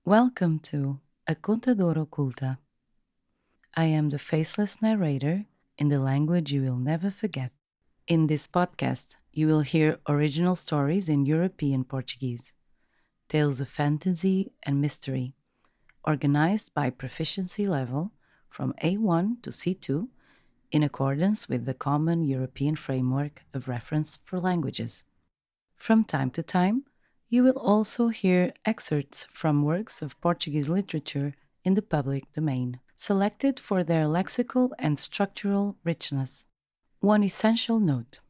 Welcome to A Contadora Oculta. I am the faceless narrator in the language you will never forget. In this podcast, you will hear original stories in European Portuguese, tales of fantasy and mystery, organized by proficiency level from A1 to C2 in accordance with the Common European Framework of Reference for Languages. From time to time, you will also hear excerpts from works of Portuguese literature in the public domain, selected for their lexical and structural richness. One essential note: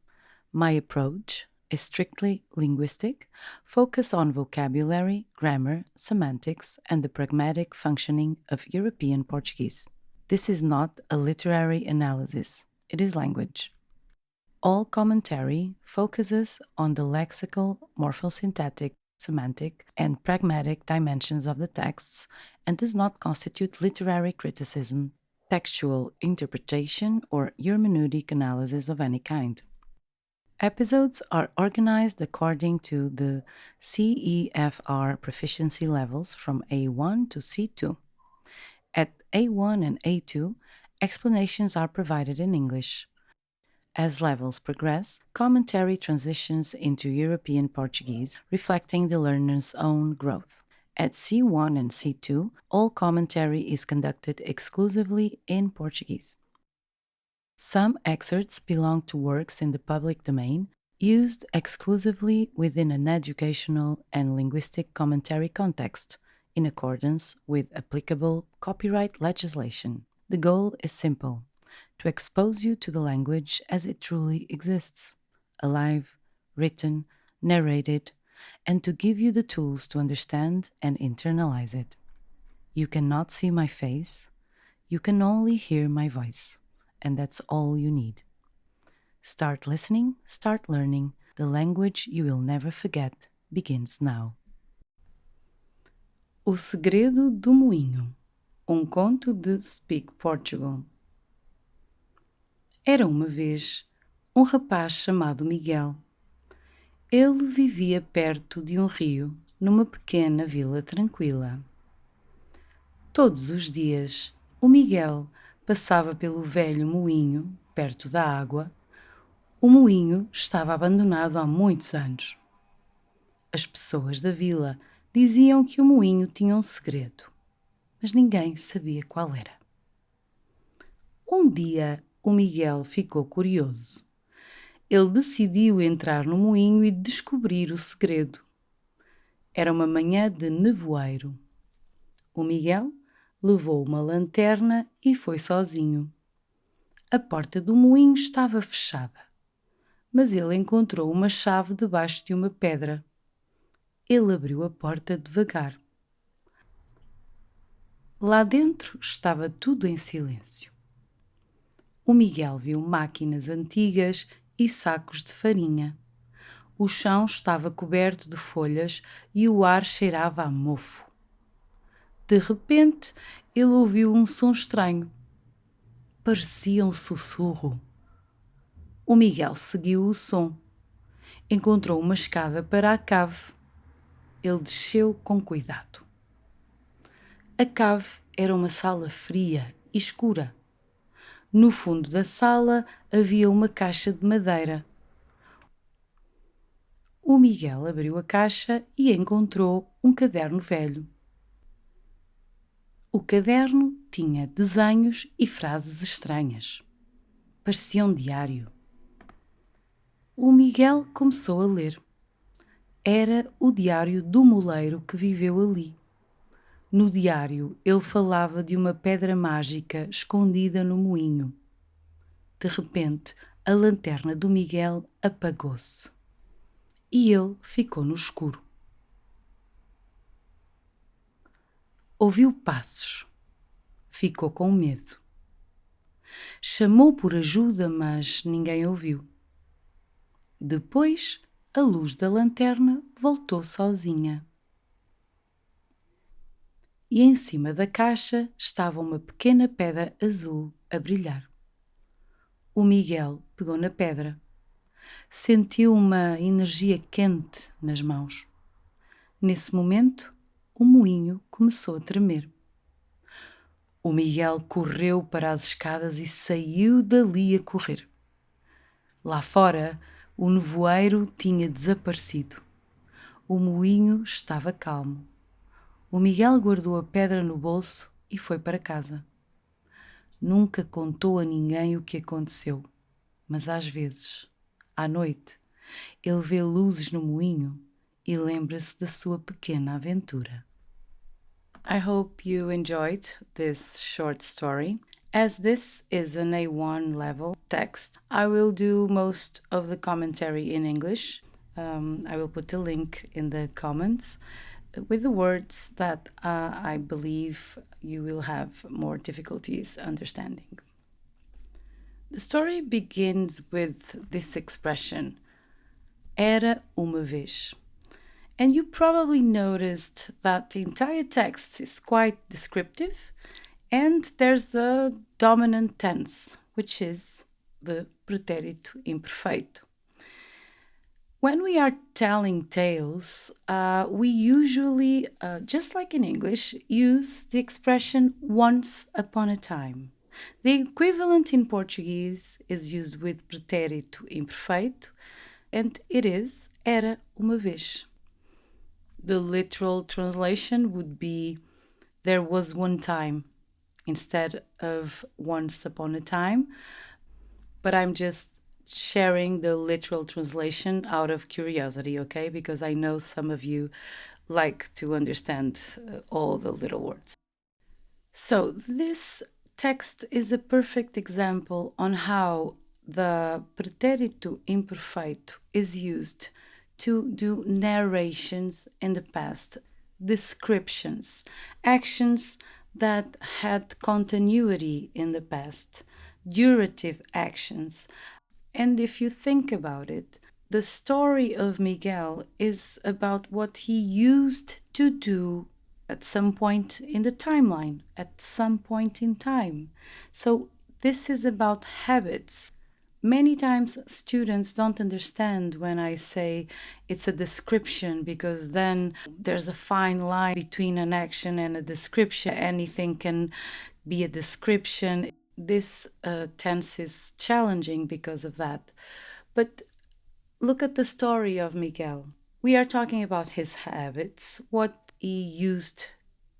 my approach is strictly linguistic, focus on vocabulary, grammar, semantics, and the pragmatic functioning of European Portuguese. This is not a literary analysis, it is language. All commentary focuses on the lexical, morphosyntactic, semantic, and pragmatic dimensions of the texts and does not constitute literary criticism, textual interpretation, or hermeneutic analysis of any kind. Episodes are organized according to the CEFR proficiency levels from A1 to C2. At A1 and A2, explanations are provided in English. As levels progress, commentary transitions into European Portuguese, reflecting the learner's own growth. At C1 and C2, all commentary is conducted exclusively in Portuguese. Some excerpts belong to works in the public domain, used exclusively within an educational and linguistic commentary context, in accordance with applicable copyright legislation. The goal is simple: to expose you to the language as it truly exists, alive, written, narrated, and to give you the tools to understand and internalize it. You cannot see my face, you can only hear my voice, and that's all you need. Start listening, start learning. The language you will never forget begins now. O Segredo do Moinho, conto de 𝒏𝒂𝒄𝒆𝒍𝒆. Era uma vez um rapaz chamado Miguel. Ele vivia perto de um rio, numa pequena vila tranquila. Todos os dias, o Miguel passava pelo velho moinho, perto da água. O moinho estava abandonado há muitos anos. As pessoas da vila diziam que o moinho tinha um segredo, mas ninguém sabia qual era. Um dia, o Miguel ficou curioso. Ele decidiu entrar no moinho e descobrir o segredo. Era uma manhã de nevoeiro. O Miguel levou uma lanterna e foi sozinho. A porta do moinho estava fechada, mas ele encontrou uma chave debaixo de uma pedra. Ele abriu a porta devagar. Lá dentro estava tudo em silêncio. O Miguel viu máquinas antigas e sacos de farinha. O chão estava coberto de folhas e o ar cheirava a mofo. De repente, ele ouviu um som estranho. Parecia um sussurro. O Miguel seguiu o som. Encontrou uma escada para a cave. Ele desceu com cuidado. A cave era uma sala fria e escura. No fundo da sala havia uma caixa de madeira. O Miguel abriu a caixa e encontrou um caderno velho. O caderno tinha desenhos e frases estranhas. Parecia um diário. O Miguel começou a ler. Era o diário do moleiro que viveu ali. No diário, ele falava de uma pedra mágica escondida no moinho. De repente, a lanterna do Miguel apagou-se e ele ficou no escuro. Ouviu passos. Ficou com medo. Chamou por ajuda, mas ninguém ouviu. Depois, a luz da lanterna voltou sozinha. E em cima da caixa estava uma pequena pedra azul a brilhar. O Miguel pegou na pedra. Sentiu uma energia quente nas mãos. Nesse momento, o moinho começou a tremer. O Miguel correu para as escadas e saiu dali a correr. Lá fora, o nevoeiro tinha desaparecido. O moinho estava calmo. O Miguel guardou a pedra no bolso e foi para casa. Nunca contou a ninguém o que aconteceu, mas às vezes, à noite, ele vê luzes no moinho e lembra-se da sua pequena aventura. I hope you enjoyed this short story. As this is an A1 level text, I will do most of the commentary in English. I will put a link in the comments with the words that I believe you will have more difficulties understanding. The story begins with this expression, era uma vez. And you probably noticed that the entire text is quite descriptive, and there's a dominant tense, which is the Pretérito Imperfeito. When we are telling tales, we usually, just like in English, use the expression once upon a time. The equivalent in Portuguese is used with Pretérito Imperfeito, and it is era uma vez. The literal translation would be there was one time instead of once upon a time, but I'm just sharing the literal translation out of curiosity, okay? Because I know some of you like to understand all the little words. So this text is a perfect example on how the pretérito imperfeito is used to do narrations in the past, descriptions, actions that had continuity in the past, durative actions. And if you think about it, the story of Miguel is about what he used to do at some point in the timeline, at some point in time. So this is about habits. Many times students don't understand when I say it's a description, because then there's a fine line between an action and a description. Anything can be a description. This tense is challenging because of that. But look at the story of Miguel. We are talking about his habits, what he used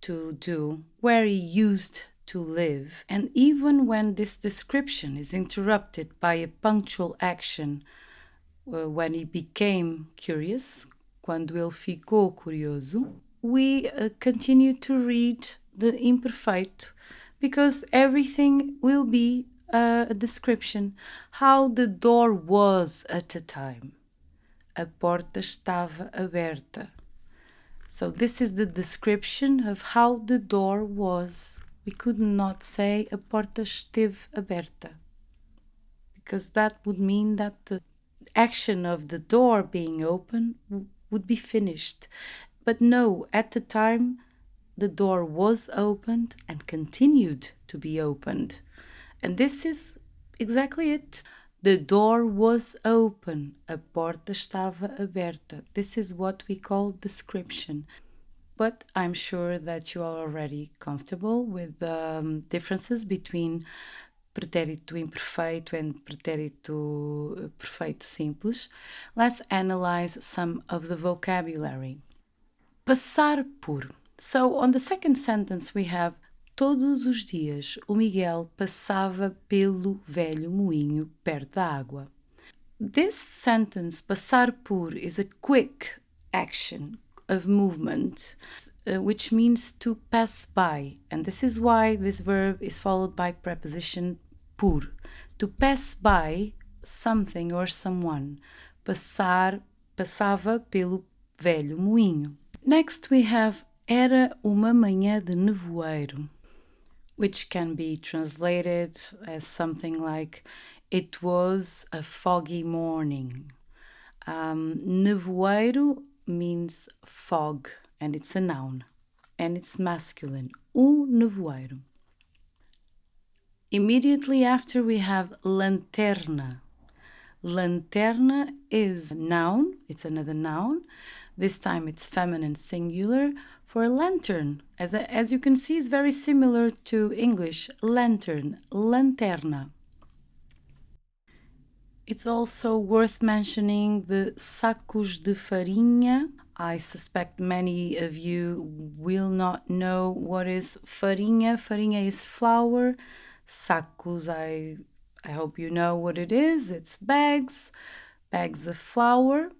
to do, where he used to live. And even when this description is interrupted by a punctual action, when he became curious, quando ele ficou curioso, we continue to read the imperfeito, because everything will be a description. How the door was at the time. A porta estava aberta. So this is the description of how the door was. We could not say a porta esteve aberta, because that would mean that the action of the door being open would be finished. But no, at the time, the door was opened and continued to be opened. And this is exactly it. The door was open, a porta estava aberta. This is what we call description. But I'm sure that you are already comfortable with the differences between pretérito imperfeito and pretérito perfeito simples. Let's analyze some of the vocabulary. Passar por. So on the second sentence we have todos os dias o Miguel passava pelo velho moinho perto da água. This sentence, passar por, is a quick action of movement, which means to pass by. And this is why this verb is followed by preposition por. To pass by something or someone. Passar, passava pelo velho moinho. Next we have era uma manhã de nevoeiro, which can be translated as something like it was a foggy morning. Nevoeiro means fog, and it's a noun, and it's masculine. O nevoeiro. Immediately after we have lanterna. Lanterna is a noun, it's another noun. This time it's feminine singular for lantern. As you can see, it's very similar to English, lantern, lanterna. It's also worth mentioning the sacos de farinha. I suspect many of you will not know what is farinha. Farinha is flour. Sacos, I hope you know what it is. It's bags of flour.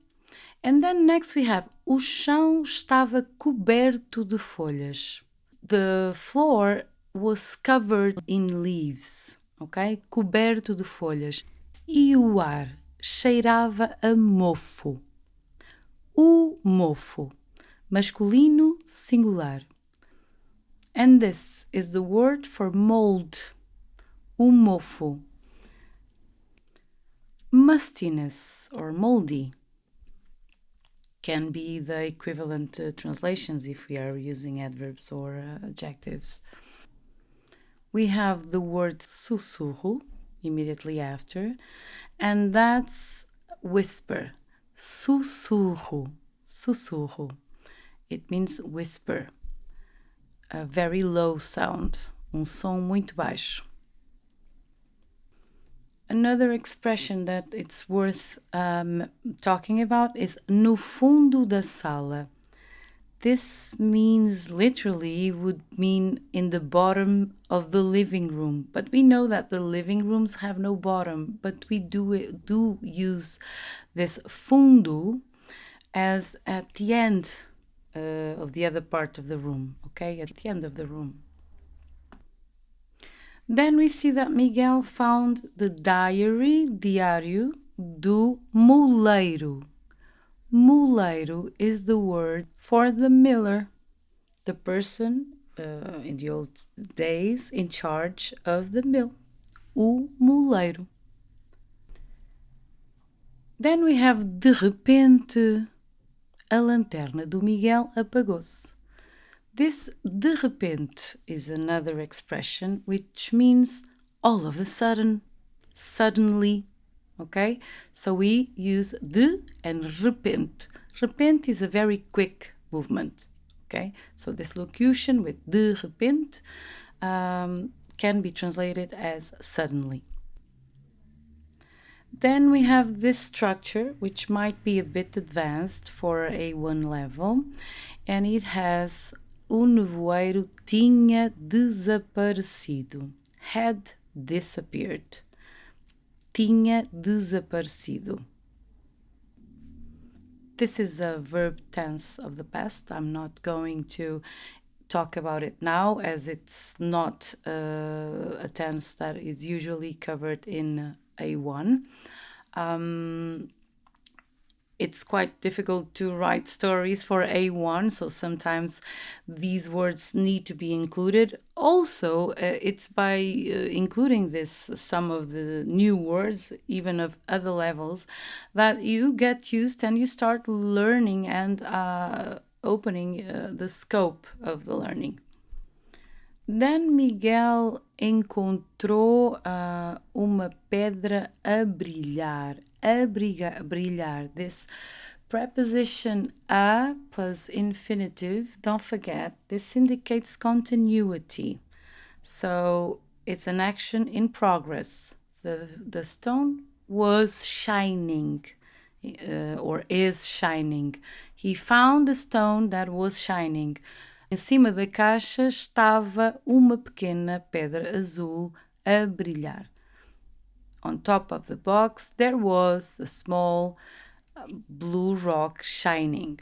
And then next we have o chão estava coberto de folhas. The floor was covered in leaves, ok? Coberto de folhas. E o ar cheirava a mofo. O mofo, masculino singular. And this is the word for mold. O mofo. Mustiness or moldy can be the equivalent translations if we are using adverbs or adjectives. We have the word sussurro immediately after, and that's whisper. Sussurro, sussurro. It means whisper, a very low sound, som muito baixo. Another expression that it's worth talking about is no fundo da sala. This means literally would mean in the bottom of the living room, but we know that the living rooms have no bottom, but we do use this fundo as at the end of the other part of the room, okay, at the end of the room. Then we see that Miguel found the diário do muleiro. Muleiro is the word for the miller, the person in the old days in charge of the mill, o muleiro. Then we have de repente, a lanterna do Miguel apagou-se. This de repente is another expression which means all of a sudden, suddenly. Okay, so we use de and repente. Repente is a very quick movement. Okay, so this locution with de repente can be translated as suddenly. Then we have this structure, which might be a bit advanced for A1 level, and it has o nevoeiro tinha desaparecido, had disappeared. Tinha desaparecido. This is a verb tense of the past. I'm not going to talk about it now as it's not a tense that is usually covered in A1. It's quite difficult to write stories for A1, so sometimes these words need to be included. Also, it's by including some of the new words, even of other levels, that you get used and you start learning and opening the scope of the learning. Then Miguel encontrou uma pedra a brilhar. Brilhar. This preposition a plus infinitive, don't forget, this indicates continuity. So it's an action in progress. The stone was shining or is shining. He found a stone that was shining. Em cima da caixa estava uma pequena pedra azul a brilhar. On top of the box, there was a small blue rock shining.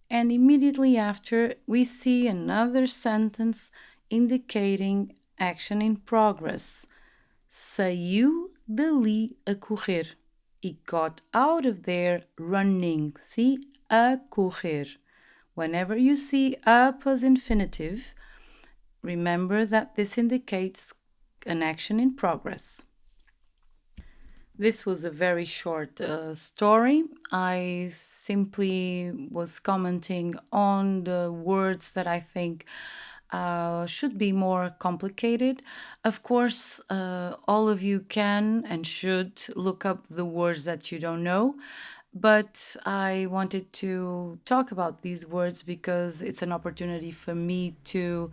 And immediately after, we see another sentence indicating action in progress. Saiu dali a correr. He got out of there running. See? A correr. Whenever you see a plus infinitive, remember that this indicates an action in progress. This was a very short story. I simply was commenting on the words that I think should be more complicated. Of course, all of you can and should look up the words that you don't know, but I wanted to talk about these words because it's an opportunity for me to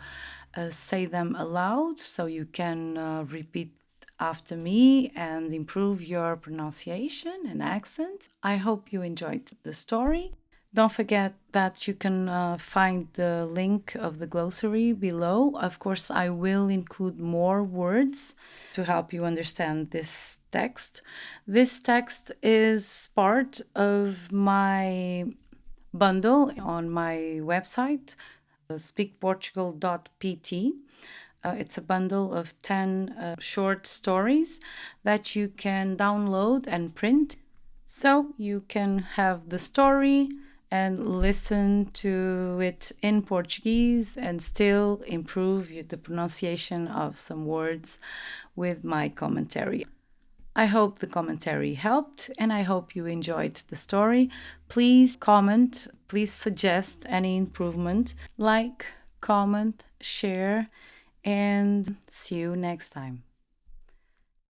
say them aloud so you can repeat after me and improve your pronunciation and accent. I hope you enjoyed the story. Don't forget that you can find the link of the glossary below. Of course, I will include more words to help you understand this text. This text is part of my bundle on my website, 𝒏𝒂𝒄𝒆𝒍𝒆. It's a bundle of 10 short stories that you can download and print so you can have the story and listen to it in Portuguese and still improve the pronunciation of some words with my commentary. I hope the commentary helped and I hope you enjoyed the story. Please comment, please suggest any improvement, like, comment, share, and see you next time.